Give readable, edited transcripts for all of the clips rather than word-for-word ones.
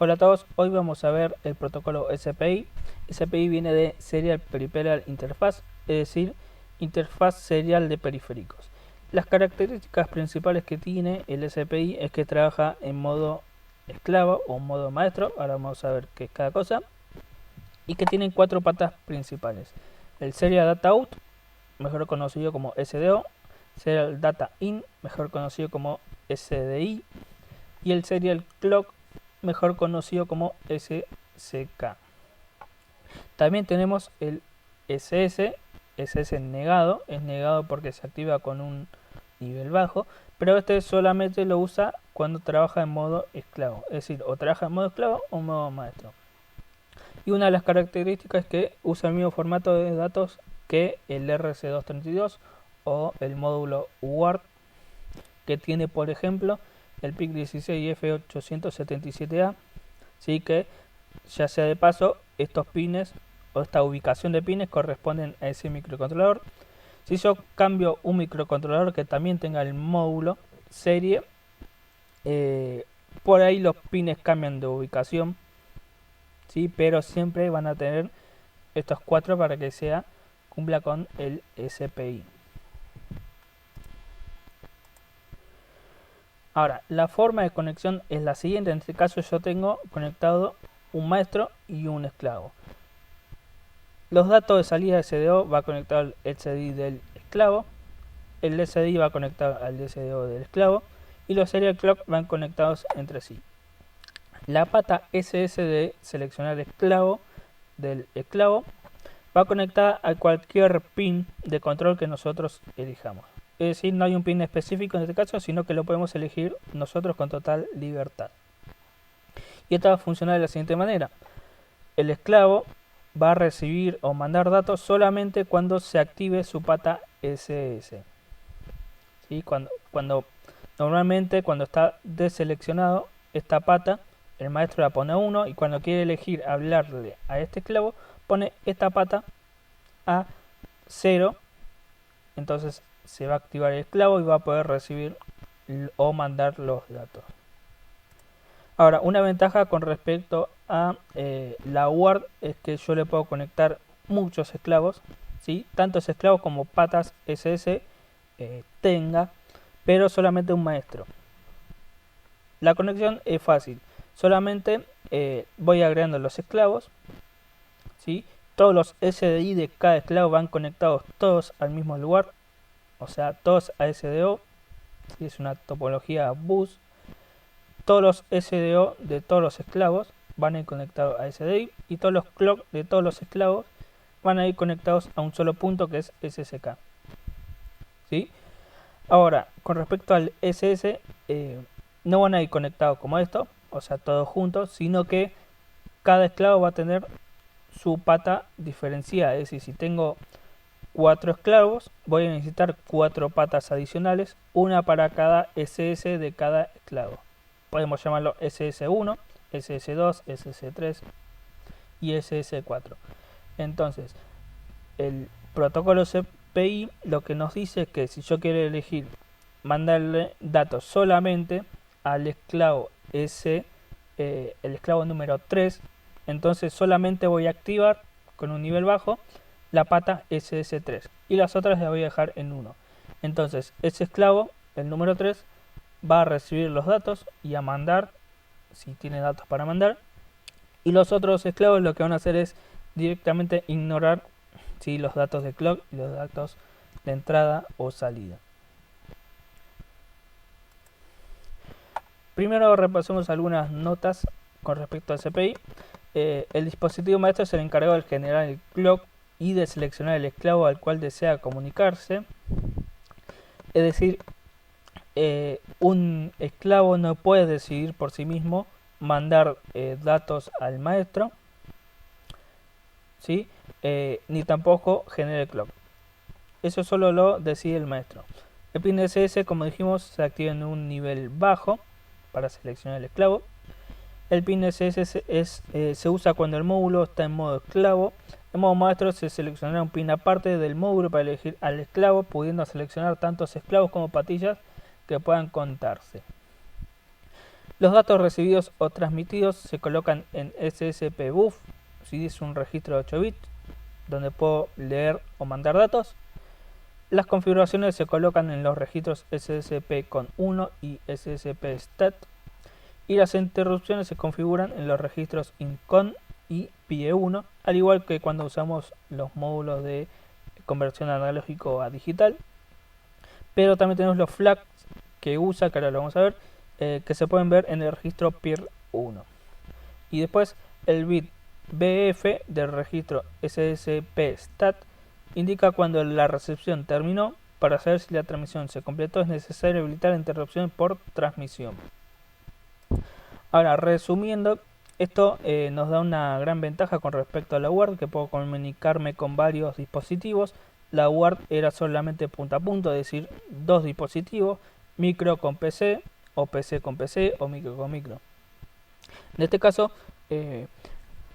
Hola a todos, hoy vamos a ver el protocolo SPI. SPI viene de Serial Peripheral Interface, es decir, interfaz serial de periféricos. Las características principales que tiene el SPI es que trabaja en modo esclavo o modo maestro, ahora vamos a ver qué es cada cosa, y que tiene cuatro patas principales. El Serial Data Out, mejor conocido como SDO, Serial Data In, mejor conocido como SDI, y el Serial Clock, mejor conocido como SCK. También tenemos el SS, SS negado, es negado porque se activa con un nivel bajo, pero este solamente lo usa cuando trabaja en modo esclavo, es decir, o trabaja en modo esclavo o modo maestro. Y una de las características es que usa el mismo formato de datos que el RC232 o el módulo UART, que tiene por ejemplo el PIC16 F877A, ¿sí? Que ya sea de paso, estos pines o esta ubicación de pines corresponden a ese microcontrolador. Si yo cambio un microcontrolador que también tenga el módulo serie, por ahí los pines cambian de ubicación, ¿sí? Pero siempre van a tener estos cuatro para que cumpla con el SPI. Ahora, la forma de conexión es la siguiente. En este caso yo tengo conectado un maestro y un esclavo. Los datos de salida de SDO va conectado al SDI del esclavo, el SDI va conectado al SDO del esclavo y los serial clock van conectados entre sí. La pata SS de seleccionar esclavo del esclavo va conectada a cualquier pin de control que nosotros elijamos. Es decir, no hay un pin específico en este caso, sino que lo podemos elegir nosotros con total libertad. Y esto va a funcionar de la siguiente manera. El esclavo va a recibir o mandar datos solamente cuando se active su pata SS. ¿Sí? Normalmente cuando está deseleccionado esta pata, el maestro la pone a 1 y cuando quiere elegir hablarle a este esclavo, pone esta pata a 0. Entonces se va a activar el esclavo y va a poder recibir o mandar los datos. Ahora, una ventaja con respecto a la UART es que yo le puedo conectar muchos esclavos, ¿sí? Tantos esclavos como patas SS tenga, pero solamente un maestro. La conexión es fácil, solamente voy agregando los esclavos, ¿sí? Todos los SDI de cada esclavo van conectados todos al mismo lugar, o sea, todos a SDO, ¿sí? Es una topología bus. Todos los SDO de todos los esclavos van a ir conectados a SDI y todos los clock de todos los esclavos van a ir conectados a un solo punto que es SSK. ¿Sí? Ahora, con respecto al SS, no van a ir conectados como esto, o sea, todos juntos, sino que cada esclavo va a tener su pata diferenciada. Es decir, si tengo 4 esclavos, voy a necesitar 4 patas adicionales, una para cada SS de cada esclavo. Podemos llamarlo SS1, SS2, SS3 y SS4. Entonces, el protocolo SPI lo que nos dice es que si yo quiero elegir mandarle datos solamente al esclavo el esclavo número 3, entonces solamente voy a activar con un nivel bajo la pata SS3 y las otras las voy a dejar en 1. Entonces, ese esclavo, el número 3, va a recibir los datos y a mandar, si tiene datos para mandar, y los otros esclavos lo que van a hacer es directamente ignorar, ¿sí?, los datos de clock y los datos de entrada o salida. Primero repasemos algunas notas con respecto al SPI. El dispositivo maestro es el encargado de generar el clock y de seleccionar el esclavo al cual desea comunicarse. Es decir, un esclavo no puede decidir por sí mismo mandar datos al maestro, ¿sí? Ni tampoco genera el clock. Eso solo lo decide el maestro. El pin SS, como dijimos, se activa en un nivel bajo para seleccionar el esclavo. El pin SS se usa cuando el módulo está en modo esclavo. En modo maestro se seleccionará un pin aparte del módulo para elegir al esclavo, pudiendo seleccionar tantos esclavos como patillas que puedan contarse. Los datos recibidos o transmitidos se colocan en SSP Buff, si es un registro de 8 bits, donde puedo leer o mandar datos. Las configuraciones se colocan en los registros SSP con 1 y SSP Stat, y las interrupciones se configuran en los registros INCON y PIE1, al igual que cuando usamos los módulos de conversión analógico a digital. Pero también tenemos los flags que usa, que ahora lo vamos a ver, que se pueden ver en el registro PIR1. Y después el bit BF del registro SSP Stat indica cuando la recepción terminó. Para saber si la transmisión se completó es necesario habilitar la interrupción por transmisión. Ahora, resumiendo, esto nos da una gran ventaja con respecto a la UART, que puedo comunicarme con varios dispositivos. La UART era solamente punto a punto, es decir, dos dispositivos, micro con PC, o PC con PC, o micro con micro. En este caso,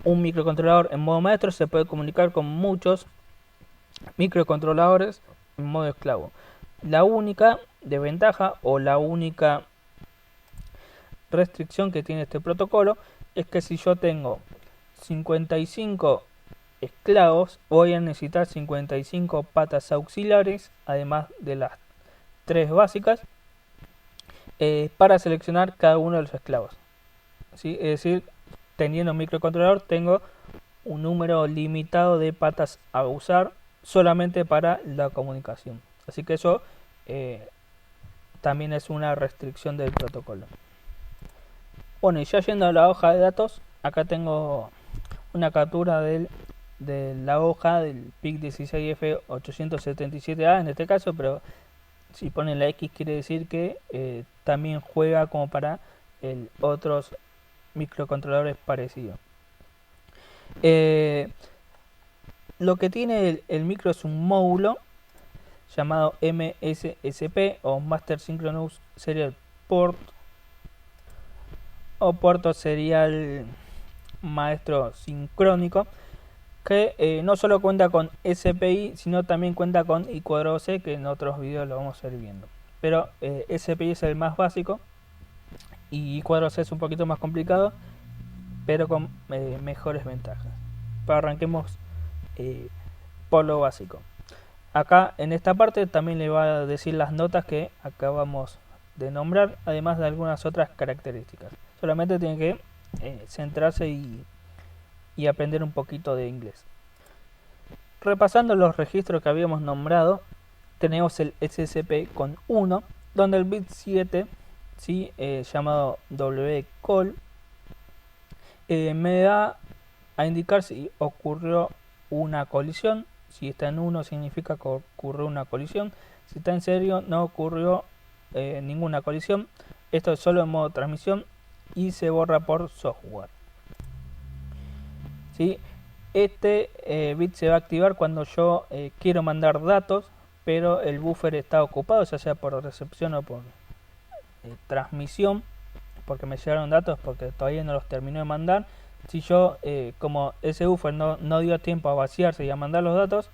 un microcontrolador en modo maestro se puede comunicar con muchos microcontroladores en modo esclavo. La única desventaja o la única restricción que tiene este protocolo es que si yo tengo 55 esclavos, voy a necesitar 55 patas auxiliares, además de las 3 básicas, para seleccionar cada uno de los esclavos. ¿Sí? Es decir, teniendo un microcontrolador tengo un número limitado de patas a usar solamente para la comunicación. Así que eso también es una restricción del protocolo. Bueno, y ya yendo a la hoja de datos, acá tengo una captura de la hoja del PIC16F877A en este caso, pero si ponen la X quiere decir que también juega como para otros microcontroladores parecidos. Lo que tiene el micro es un módulo llamado MSSP o Master Synchronous Serial Port, o puerto serial maestro sincrónico, que no solo cuenta con SPI, sino también cuenta con I2C, que en otros videos lo vamos a ir viendo. Pero SPI es el más básico y I2C es un poquito más complicado, pero con mejores ventajas. Pero arranquemos por lo básico. Acá en esta parte también le va a decir las notas que acabamos de nombrar, además de algunas otras características. Solamente tiene que centrarse y aprender un poquito de inglés. Repasando los registros que habíamos nombrado, tenemos el SSP con 1, donde el bit 7, ¿sí? Llamado WCall, me da a indicar si ocurrió una colisión. Si está en 1 significa que ocurrió una colisión. Si está en 0 no ocurrió ninguna colisión. Esto es solo en modo transmisión y se borra por software. ¿Sí? Este bit se va a activar cuando yo quiero mandar datos, pero el buffer está ocupado, ya sea por recepción o por transmisión, porque me llegaron datos porque todavía no los terminé de mandar. Si yo, como ese buffer no dio tiempo a vaciarse y a mandar los datos,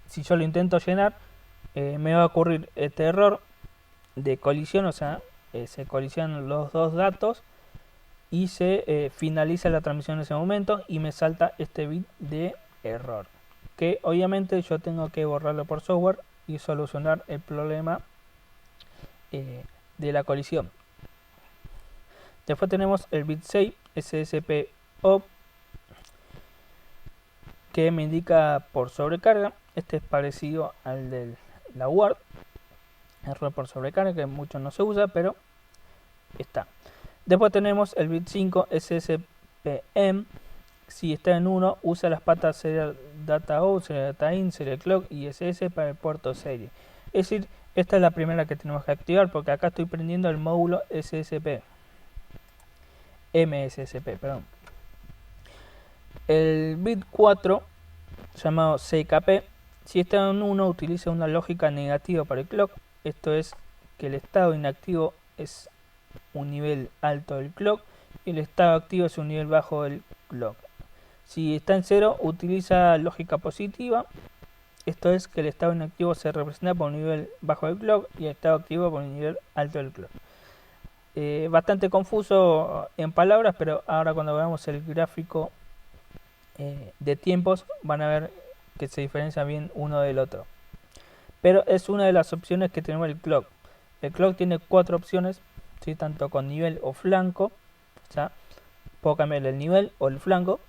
si yo lo intento llenar, me va a ocurrir este error de colisión, o sea, se colisionan los dos datos y se finaliza la transmisión en ese momento y me salta este bit de error, que obviamente yo tengo que borrarlo por software y solucionar el problema de la colisión. Después tenemos el bit 6 SSP OP, que me indica por sobrecarga. Este es parecido al de la UART, error por sobrecarga, que mucho no se usa, pero está. Después tenemos el bit 5 SSPM. Si está en 1, usa las patas serial data out, serial data in, serial clock y SS para el puerto serie. Es decir, esta es la primera que tenemos que activar, porque acá estoy prendiendo el módulo SSP. MSSP, perdón. El bit 4, llamado CKP, si está en 1, utiliza una lógica negativa para el clock. Esto es que el estado inactivo es un nivel alto del clock y el estado activo es un nivel bajo del clock. Si está en 0, utiliza lógica positiva. Esto es que el estado inactivo se representa por un nivel bajo del clock y el estado activo por un nivel alto del clock. bastante confuso en palabras, pero ahora cuando veamos el gráfico de tiempos van a ver que se diferencia bien uno del otro. Pero es una de las opciones que tenemos el clock. El clock tiene 4 opciones, ¿sí? Tanto con nivel o flanco. O sea, puedo cambiar el nivel o el flanco.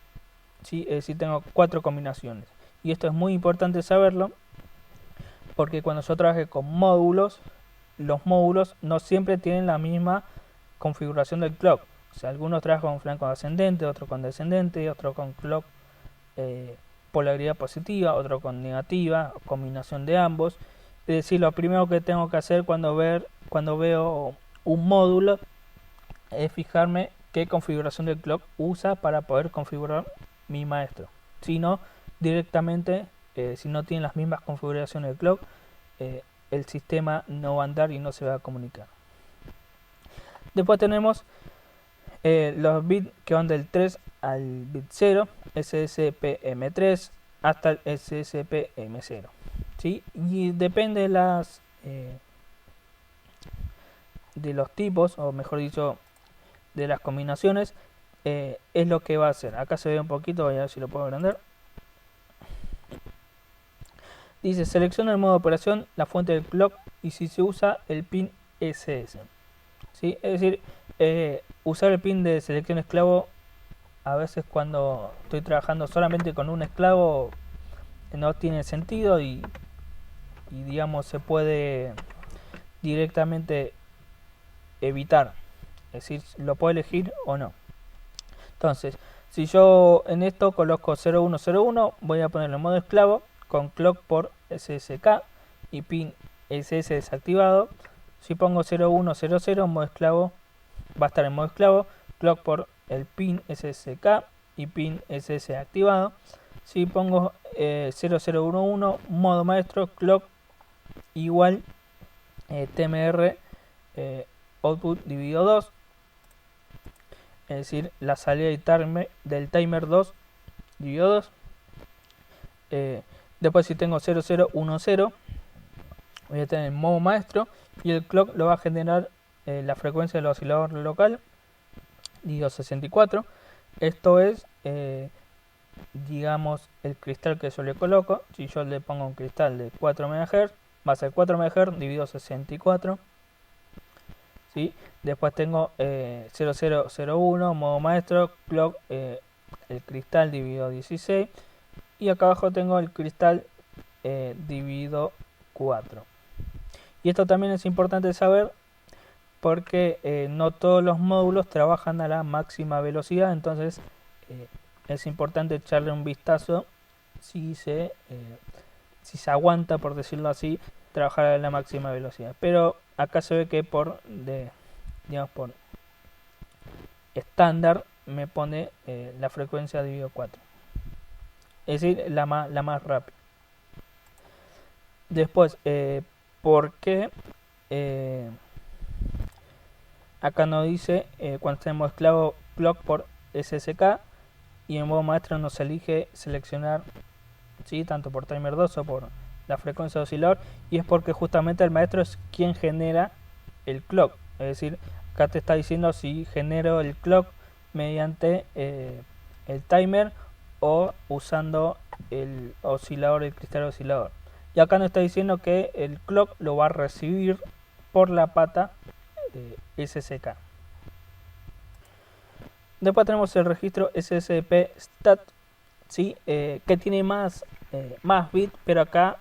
¿Sí? Es decir, tengo 4 combinaciones. Y esto es muy importante saberlo, porque cuando yo trabaje con módulos, los módulos no siempre tienen la misma configuración del clock. O sea, algunos trabajan con flanco ascendente, otros con descendente, otros con clock polaridad positiva, otro con negativa, combinación de ambos. Es decir, lo primero que tengo que hacer cuando veo un módulo es fijarme qué configuración del clock usa para poder configurar mi maestro. Si no, directamente, si no tiene las mismas configuraciones del clock, el sistema no va a andar y no se va a comunicar. Después tenemos los bits que van del 3 al bit 0, SSPM3 hasta el SSPM0, ¿sí? Y depende de los tipos, o mejor dicho, de las combinaciones, es lo que va a hacer. Acá se ve un poquito, voy a ver si lo puedo agrandar. Dice, selecciona el modo de operación, la fuente del clock y si se usa el pin SS. ¿Sí? Es decir, usar el pin de selección esclavo, a veces cuando estoy trabajando solamente con un esclavo no tiene sentido y digamos se puede directamente evitar. Es decir, lo puedo elegir o no. Entonces, si yo en esto coloco 0101, voy a ponerle modo esclavo con clock por SSK y pin SS desactivado. Si pongo 0100, modo esclavo va a estar en modo esclavo, clock por el pin SSK y pin SS activado. Si pongo 0011, modo maestro, clock igual TMR output dividido 2. Es decir, la salida del timer 2 dividido 2. Después si tengo 0010, voy a tener el modo maestro y el clock lo va a generar la frecuencia del oscilador local dividido 64. Esto es, digamos, el cristal que yo le coloco. Si yo le pongo un cristal de 4 MHz, va a ser 4 MHz dividido 64. ¿Sí? Después tengo 0001, modo maestro, clock, el cristal dividido 16. Y acá abajo tengo el cristal dividido 4. Y esto también es importante saber porque no todos los módulos trabajan a la máxima velocidad, entonces es importante echarle un vistazo si se aguanta, por decirlo así, trabajar a la máxima velocidad. Pero acá se ve que por estándar me pone la frecuencia dividido 4. Es decir, la más rápida. Después, ¿por qué? Acá nos dice cuando tenemos esclavo clock por SSK y en modo maestro nos elige seleccionar, ¿sí? Tanto por timer 2 o por la frecuencia de oscilador, y es porque justamente el maestro es quien genera el clock. Es decir, acá te está diciendo si genero el clock mediante el timer o usando el oscilador, el cristal oscilador. Y acá nos está diciendo que el clock lo va a recibir por la pata SSK. Después tenemos el registro SSP stat, ¿sí? Que tiene más bits, pero acá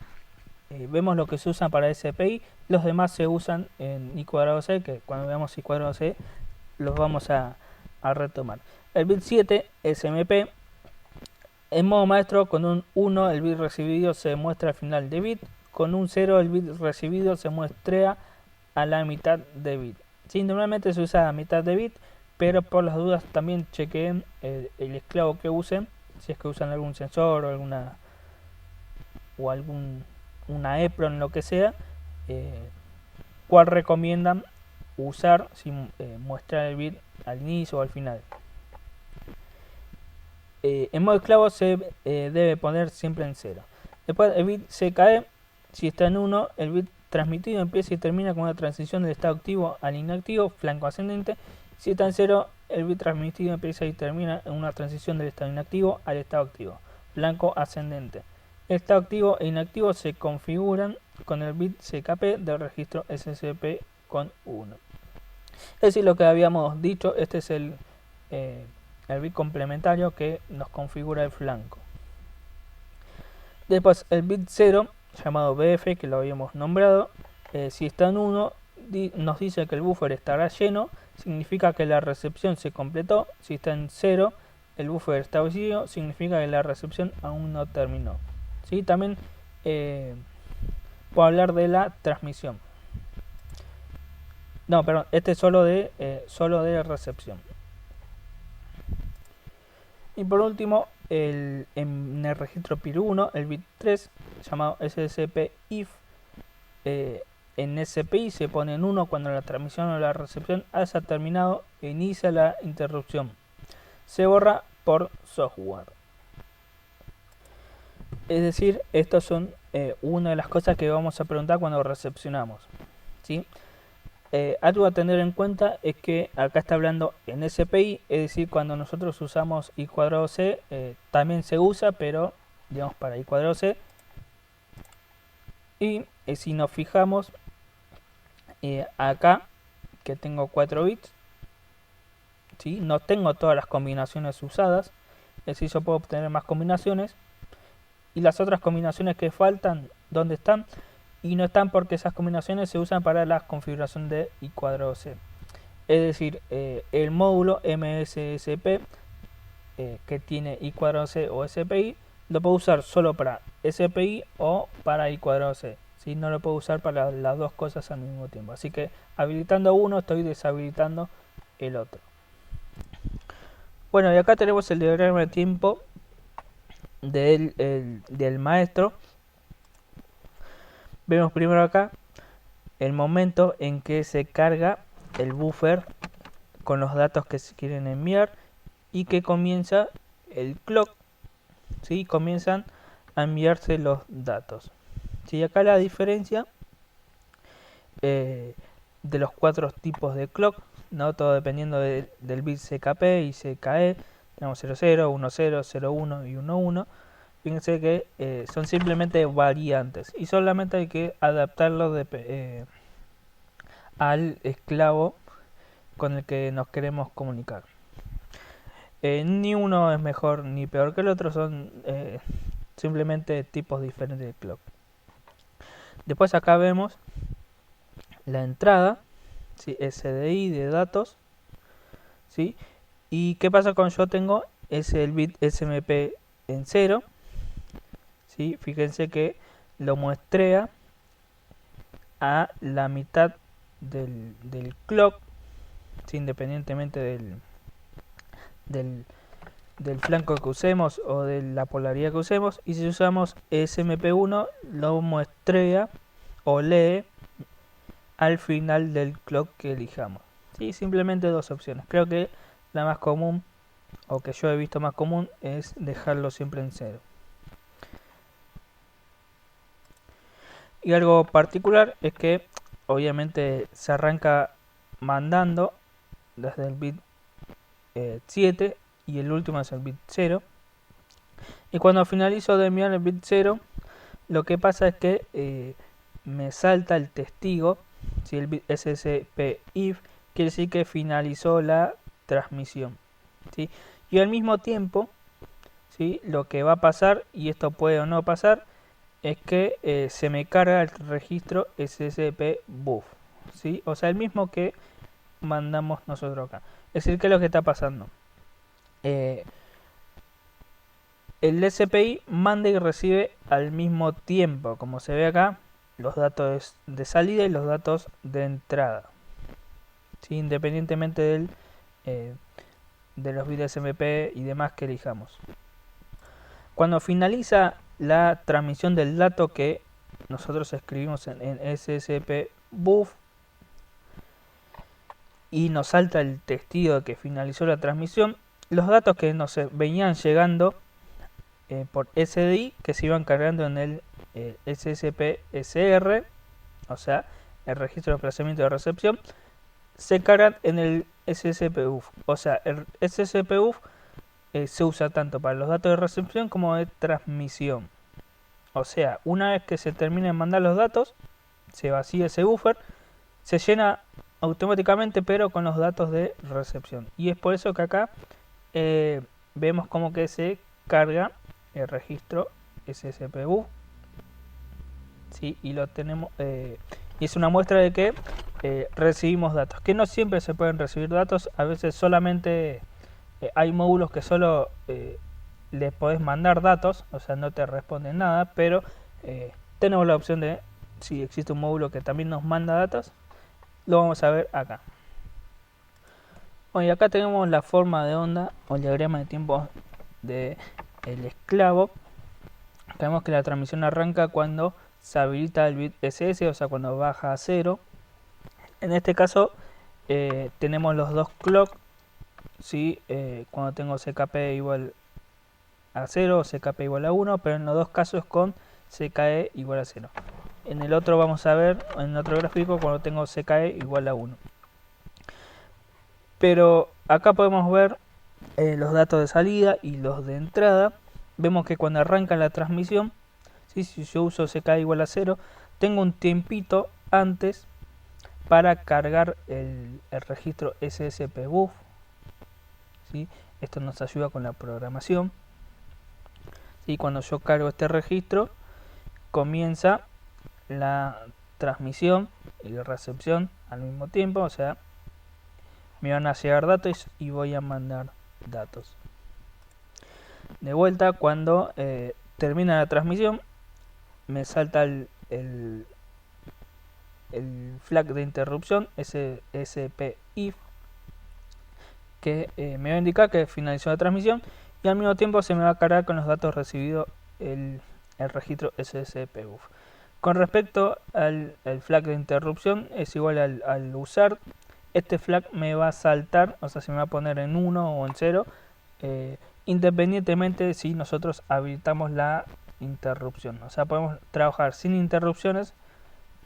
vemos lo que se usa para SPI. Los demás se usan en I²C, que cuando veamos I²C los vamos a retomar. El bit 7 SMP. En modo maestro, con un 1 el bit recibido se muestra al final de bit, con un 0 el bit recibido se muestra a la mitad de bit. Sí, normalmente se usa a mitad de bit, pero por las dudas también chequeen el esclavo que usen, si es que usan algún sensor o una EPROM, lo que sea, cuál recomiendan usar, si mostrar el bit al inicio o al final. En modo esclavo se debe poner siempre en 0. Después el bit se cae, si está en 1 el bit transmitido empieza y termina con una transición del estado activo al inactivo, flanco ascendente. Si está en 0, el bit transmitido empieza y termina en una transición del estado inactivo al estado activo, flanco ascendente. El estado activo e inactivo se configuran con el bit CKP del registro SCP con 1. Es decir, lo que habíamos dicho, este es el bit complementario que nos configura el flanco. Después el bit 0, llamado BF, que lo habíamos nombrado, si está en 1, nos dice que el buffer estará lleno, significa que la recepción se completó. Si está en 0, el buffer está vacío, significa que la recepción aún no terminó. ¿Sí? También puedo hablar de la transmisión. No, perdón, este es solo de recepción. Y por último, en el registro PIR1, el bit 3, llamado SCP-IF, en SPI se pone en 1 cuando la transmisión o la recepción haya terminado e inicia la interrupción. Se borra por software. Es decir, estas son una de las cosas que vamos a preguntar cuando recepcionamos, ¿sí? Algo a tener en cuenta es que acá está hablando en SPI, es decir, cuando nosotros usamos I cuadrado C, también se usa, pero digamos para I cuadrado C. Y si nos fijamos acá, que tengo 4 bits, ¿sí? No tengo todas las combinaciones usadas, es decir, yo puedo obtener más combinaciones. Y las otras combinaciones que faltan, ¿dónde están? Y no están porque esas combinaciones se usan para la configuración de I cuadrado C. Es decir, el módulo MSSP que tiene I cuadrado C o SPI, lo puedo usar solo para SPI o para I cuadrado C. ¿Sí? No lo puedo usar para las dos cosas al mismo tiempo. Así que habilitando uno estoy deshabilitando el otro. Bueno, y acá tenemos el diagrama de tiempo del maestro. Vemos primero acá el momento en que se carga el buffer con los datos que se quieren enviar y que comienza el clock, ¿sí? Comienzan a enviarse los datos. ¿Sí? Acá la diferencia de los 4 tipos de clock, ¿no? Todo dependiendo del bit CKP y CKE. Tenemos 00, 10, 01 y 11. Fíjense que son simplemente variantes y solamente hay que adaptarlo al esclavo con el que nos queremos comunicar. Ni uno es mejor ni peor que el otro, son simplemente tipos diferentes de clock. Después acá vemos la entrada, ¿sí? SDI de datos, ¿sí? Y qué pasa cuando yo tengo el bit SMP en 0. ¿Sí? Fíjense que lo muestrea a la mitad del clock, ¿sí? Independientemente del flanco que usemos o de la polaridad que usemos. Y si usamos SMP1, lo muestrea o lee al final del clock que elijamos. ¿Sí? Simplemente dos opciones. Creo que la más común, o que yo he visto más común, es dejarlo siempre en 0. Y algo particular es que obviamente se arranca mandando desde el bit 7 y el último es el bit 0. Y cuando finalizo de enviar el bit 0, lo que pasa es que me salta el testigo, si el bit SCP-IF, quiere decir que finalizó la transmisión, ¿sí? Y al mismo tiempo, ¿sí? Lo que va a pasar, y esto puede o no pasar, es que se me carga el registro SCP-BUF, ¿sí? O sea, el mismo que mandamos nosotros acá. Es decir, ¿qué es lo que está pasando? El SPI manda y recibe al mismo tiempo, como se ve acá, los datos de salida y los datos de entrada, ¿sí? Independientemente de los bits SMP y demás que elijamos. Cuando finaliza la transmisión del dato que nosotros escribimos en SCP-BUF y nos salta el testigo de que finalizó la transmisión, los datos que nos venían llegando por SDI, que se iban cargando en el SCP-SR, o sea, el registro de desplazamiento de recepción, se cargan en el SSPUF. O sea, el SSPUF se usa tanto para los datos de recepción como de transmisión. O sea, una vez que se termine de mandar los datos, se vacía ese buffer, se llena automáticamente pero con los datos de recepción. Y es por eso que acá vemos como que se carga el registro SSPU, ¿sí? Y lo tenemos, y es una muestra de que recibimos datos, que no siempre se pueden recibir datos, a veces solamente hay módulos que solo le podés mandar datos, o sea, no te responden nada, pero tenemos la opción de, si existe un módulo que también nos manda datos, lo vamos a ver acá. Bueno, y acá tenemos la forma de onda o el diagrama de tiempo del esclavo. Vemos que la transmisión arranca cuando se habilita el bit SS, o sea, cuando baja a 0. En este caso tenemos los dos clock, ¿sí? Cuando tengo CKP igual a 0 o CKP igual a 1, pero en los dos casos con CKE igual a 0. En el otro vamos a ver, en otro gráfico, cuando tengo CKE igual a 1. Pero acá podemos ver los datos de salida y los de entrada. Vemos que cuando arranca la transmisión, ¿sí? Si yo uso CK igual a 0, tengo un tiempito antes para cargar el registro SSPBuf, ¿sí? Esto nos ayuda con la programación. ¿Sí? Cuando yo cargo este registro, comienza la transmisión y recepción al mismo tiempo, o sea, me van a llegar datos y voy a mandar datos. De vuelta, cuando termina la transmisión, me salta el flag de interrupción, SSPIF, que me va a indicar que finalizó la transmisión, y al mismo tiempo se me va a cargar con los datos recibidos el registro SSPBuf. Con respecto al flag de interrupción, es igual al usar. Este flag me va a saltar, o sea, se me va a poner en 1 o en 0, independientemente si nosotros habilitamos la interrupción. O sea, podemos trabajar sin interrupciones,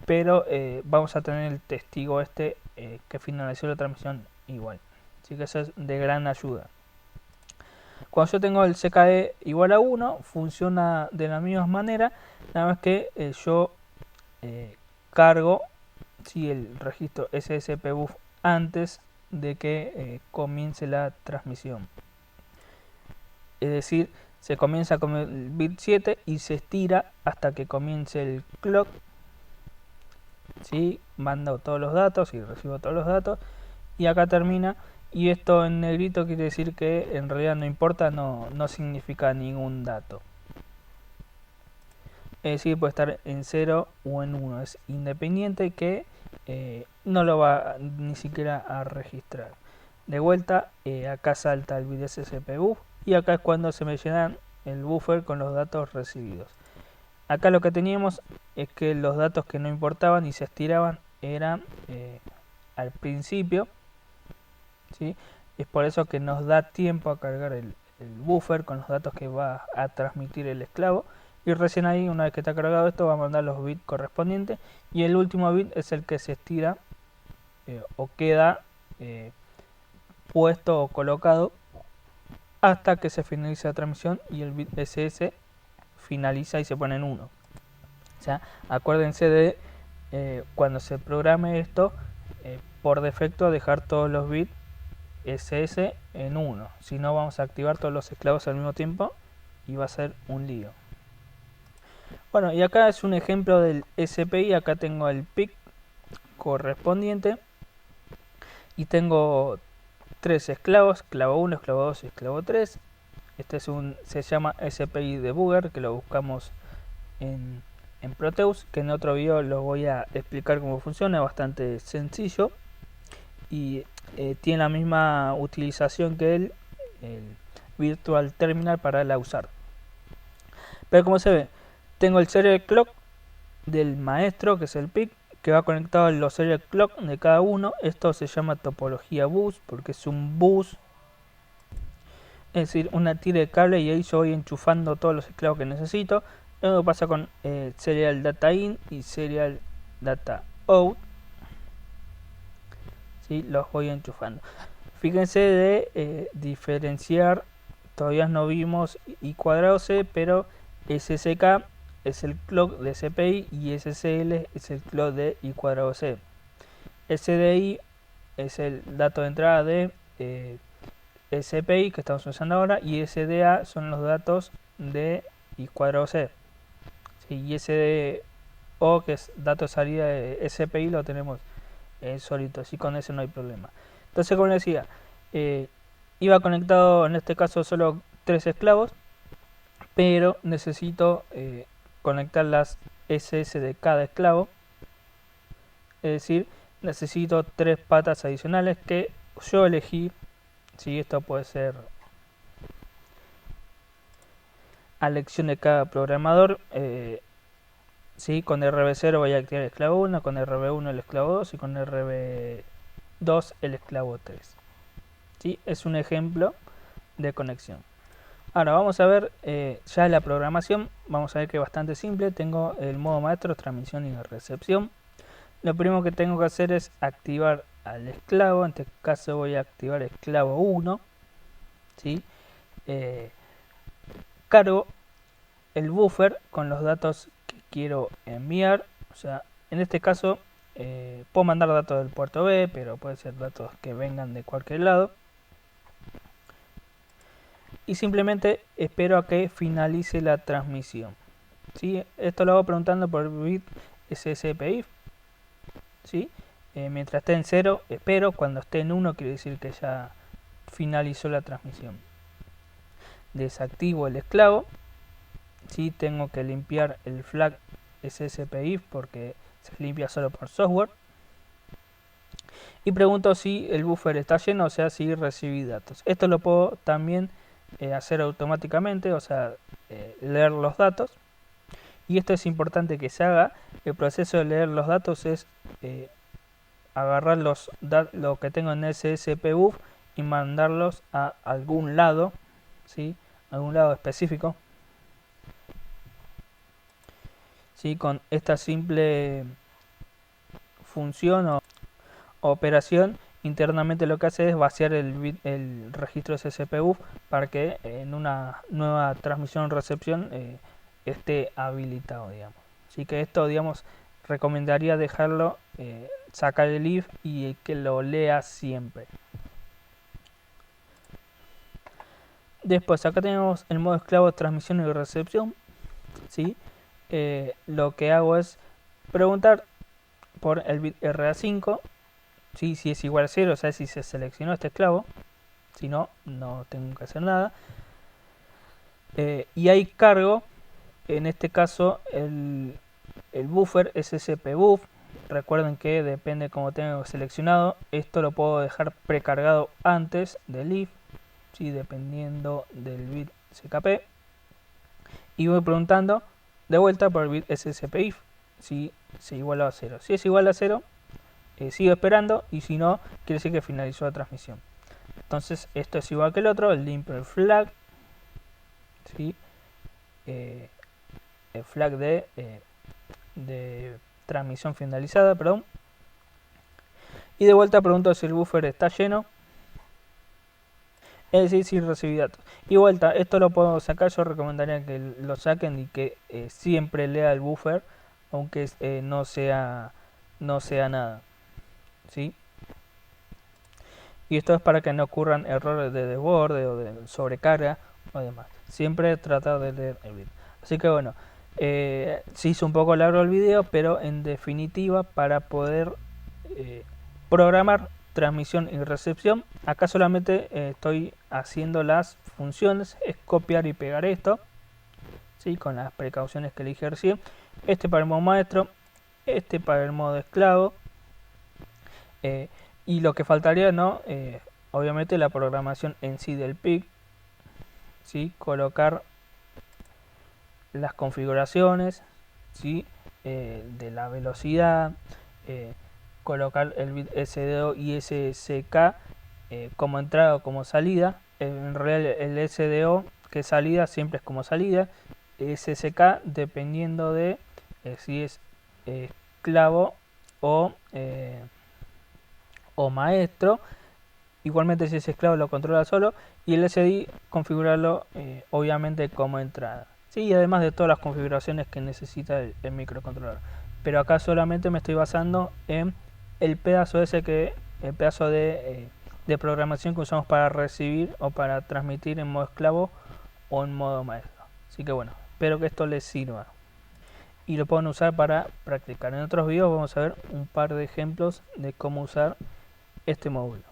pero vamos a tener el testigo que finalizó la transmisión igual. Así que eso es de gran ayuda. Cuando yo tengo el CKE igual a 1, funciona de la misma manera, nada más que yo cargo, ¿sí?, el registro SSPBuf antes de que comience la transmisión. Es decir, se comienza con el bit 7 y se estira hasta que comience el clock. ¿Sí? Mando todos los datos y recibo todos los datos. Y acá termina. Y esto en negrito quiere decir que en realidad no importa, no significa ningún dato. Es decir, puede estar en 0 o en 1. Es independiente que no lo va ni siquiera a registrar. De vuelta, acá salta el bit SSPBuf y acá es cuando se me llenan el buffer con los datos recibidos. Acá lo que teníamos es que los datos que no importaban y se estiraban eran al principio, ¿sí? Es por eso que nos da tiempo a cargar el buffer con los datos que va a transmitir el esclavo. Y recién ahí, una vez que está cargado esto, va a mandar los bits correspondientes. Y el último bit es el que se estira o queda puesto o colocado hasta que se finalice la transmisión y el bit SS finaliza y se pone en 1. O sea, acuérdense de cuando se programe esto, por defecto dejar todos los bits SS en 1. Si no, vamos a activar todos los esclavos al mismo tiempo y va a ser un lío. Bueno, y acá es un ejemplo del SPI. Acá tengo el PIC correspondiente y tengo 3 esclavos, esclavo 1, esclavo 2 y esclavo 3. Este es se llama SPI Debugger, que lo buscamos en Proteus, que en otro video lo voy a explicar cómo funciona, es bastante sencillo y tiene la misma utilización que el Virtual Terminal para la usar. Pero como se ve, tengo el serial clock del maestro, que es el PIC, que va conectado a los serial clock de cada uno. Esto se llama topología bus, porque es un bus, es decir, una tira de cable, y ahí yo voy enchufando todos los esclavos que necesito. Lo que pasa con serial data in y serial data out, ¿sí? Los voy enchufando. Fíjense de diferenciar, todavía no vimos I cuadrado C, pero SSK es el clock de CPI y SSL es el clock de I cuadrado C. SDI es el dato de entrada de SPI que estamos usando ahora, y SDA son los datos de I cuadrado C. ¿Sí? Y SDO, que es dato de salida de SPI, lo tenemos solito, así con ese no hay problema. Entonces, como les decía, iba conectado en este caso solo 3 esclavos, pero necesito conectar las SS de cada esclavo, es decir, necesito 3 patas adicionales que yo elegí. Si esto puede ser a elección de cada programador. ¿Sí? Con RB0 voy a activar el esclavo 1, con RB1 el esclavo 2 y con RB2 el esclavo 3. ¿Sí? Es un ejemplo de conexión. Ahora vamos a ver ya la programación. Vamos a ver que es bastante simple. Tengo el modo maestro, transmisión y recepción. Lo primero que tengo que hacer es activar al esclavo. En este caso voy a activar esclavo 1. ¿Sí? Cargo el buffer con los datos que quiero enviar. O sea, en este caso puedo mandar datos del puerto B, pero puede ser datos que vengan de cualquier lado. Y simplemente espero a que finalice la transmisión. ¿Sí? Esto lo hago preguntando por bit SSPIF. ¿Sí? Mientras esté en 0 espero, cuando esté en 1 quiere decir que ya finalizó la transmisión. Desactivo el esclavo. ¿Sí? Tengo que limpiar el flag SSPIF porque se limpia solo por software. Y pregunto si el buffer está lleno, o sea, si recibí datos. Esto lo puedo también hacer automáticamente, o sea, leer los datos. Y esto es importante que se haga. El proceso de leer los datos es agarrar lo que tengo en SSPBuf y mandarlos a algún lado, ¿sí? Algún lado específico. ¿Sí? Con esta simple función o operación, internamente lo que hace es vaciar el registro SSPBuf para que en una nueva transmisión o recepción esté habilitado, digamos. Así que esto, digamos, recomendaría dejarlo, sacar el if y que lo lea siempre. Después acá tenemos el modo esclavo, transmisión y recepción. ¿Sí? Lo que hago es preguntar por el bit RA5, ¿sí? Si es igual a 0, o sea, si se seleccionó este esclavo. Si no, no tengo que hacer nada. Y ahí cargo, en este caso, el buffer SSPBuf. Recuerden que depende como tengo seleccionado. Esto lo puedo dejar precargado antes del if, ¿sí? Dependiendo del bit CKP. Y voy preguntando de vuelta por el bit SSPIF si se iguala a 0. Si es igual a 0, sigo esperando, y si no, quiere decir que finalizó la transmisión. Entonces esto es igual que el otro, el limpio el flag, ¿sí? El flag de transmisión finalizada, perdón. Y de vuelta pregunto si el buffer está lleno, es decir, si recibí datos. Y vuelta, esto lo puedo sacar, yo recomendaría que lo saquen y que siempre lea el buffer, aunque no sea nada, ¿sí? Y esto es para que no ocurran errores de desborde o de sobrecarga o demás. Siempre tratar de leer el bit. Así que bueno, se hizo un poco largo el video, pero en definitiva, para poder programar transmisión y recepción, acá solamente estoy haciendo las funciones, es copiar y pegar esto, ¿sí? Con las precauciones que elegí recién. Este para el modo maestro, este para el modo esclavo, y lo que faltaría, ¿no? Obviamente la programación en sí del PIC, ¿sí? Colocar las configuraciones, ¿sí? De la velocidad, colocar el bit SDO y SSK como entrada o como salida. En realidad el SDO que es salida siempre es como salida. SSK dependiendo de si es esclavo o maestro. Igualmente si es esclavo lo controla solo, y el SDI configurarlo obviamente como entrada. Sí, y además de todas las configuraciones que necesita el microcontrolador. Pero acá solamente me estoy basando en el pedazo ese el pedazo de programación que usamos para recibir o para transmitir en modo esclavo o en modo maestro. Así que bueno, espero que esto les sirva y lo puedan usar para practicar. En otros videos vamos a ver un par de ejemplos de cómo usar este módulo.